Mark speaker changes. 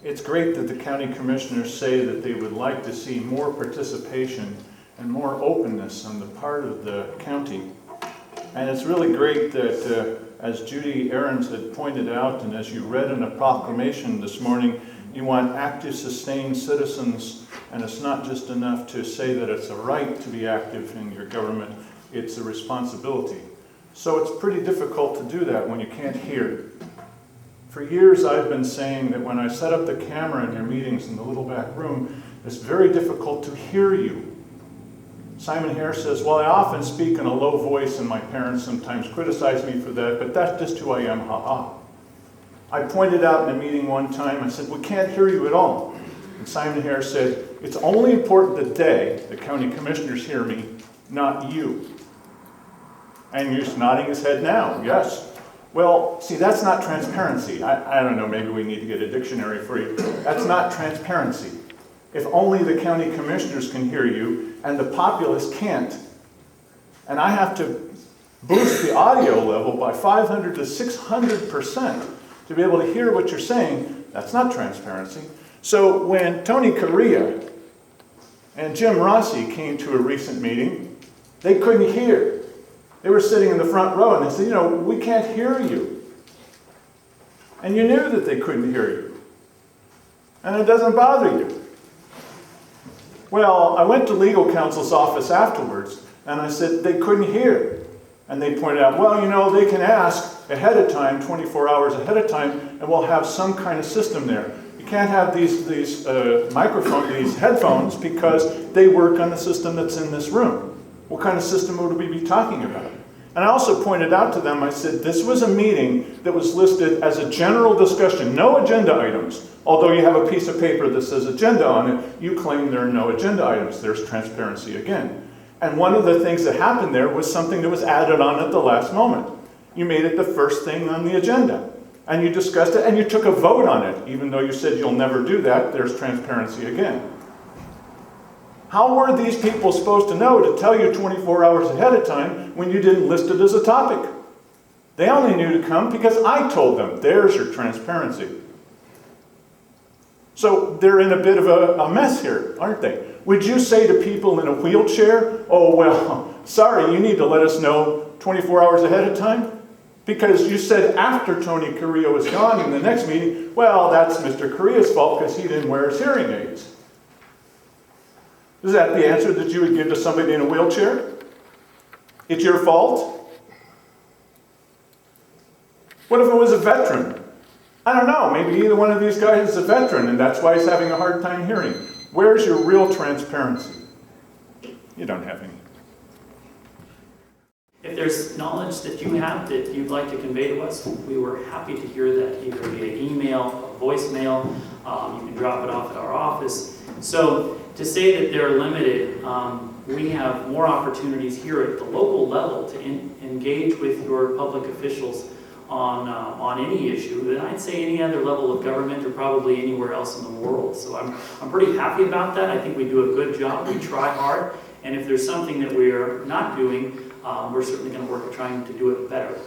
Speaker 1: It's great that the county commissioners say that they would like to see more participation and more openness on the part of the county. And it's really great that, as Judy Ahrens had pointed out, and as you read in a proclamation this morning, you want active, sustained citizens, and it's not just enough to say that it's a right to be active in your government, it's a responsibility. So it's pretty difficult to do that when you can't hear. For years I've been saying that when I set up the camera in your meetings in the little back room, it's very difficult to hear you. Simon Hare says, well, I often speak in a low voice and my parents sometimes criticize me for that, but that's just who I am, ha-ha. I pointed out in a meeting one time, I said, we can't hear you at all. And Simon Hare said, it's only important that the county commissioners hear me, not you. And you're nodding his head now, yes. Well, see, that's not transparency. I don't know, maybe we need to get a dictionary for you. That's not transparency. If only the county commissioners can hear you and the populace can't, and I have to boost the audio level by 500 to 600% to be able to hear what you're saying, that's not transparency. So when Tony Correa and Jim Rossi came to a recent meeting, they couldn't hear. They were sitting in the front row and they said, you know, we can't hear you. And you knew that they couldn't hear you. And it doesn't bother you. Well, I went to legal counsel's office afterwards and I said they couldn't hear. And they pointed out, well, you know, they can ask ahead of time, 24 hours ahead of time, and we'll have some kind of system there. You can't have these headphones because they work on the system that's in this room. What kind of system would we be talking about? And I also pointed out to them, I said, this was a meeting that was listed as a general discussion, no agenda items. Although you have a piece of paper that says agenda on it, you claim there are no agenda items. There's transparency again. And one of the things that happened there was something that was added on at the last moment. You made it the first thing on the agenda. And you discussed it, and you took a vote on it. Even though you said you'll never do that, there's transparency again. How were these people supposed to know to tell you 24 hours ahead of time when you didn't list it as a topic? They only knew to come because I told them. There's your transparency. So they're in a bit of a mess here, aren't they? Would you say to people in a wheelchair, oh, well, sorry, you need to let us know 24 hours ahead of time? Because you said after Tony Correa was gone in the next meeting, well, that's Mr. Correa's fault because he didn't wear his hearing aids. Is that the answer that you would give to somebody in a wheelchair? It's your fault? What if it was a veteran? I don't know, maybe either one of these guys is a veteran and that's why he's having a hard time hearing. Where's your real transparency? You don't have any.
Speaker 2: If there's knowledge that you have that you'd like to convey to us, we were happy to hear that either via email, a voicemail, you can drop it off at our office. So to say that they're limited, we have more opportunities here at the local level to engage with your public officials on any issue than I'd say any other level of government or probably anywhere else in the world. So I'm pretty happy about that. I think we do a good job. We try hard. And if there's something that we're not doing, we're certainly going to work at trying to do it better.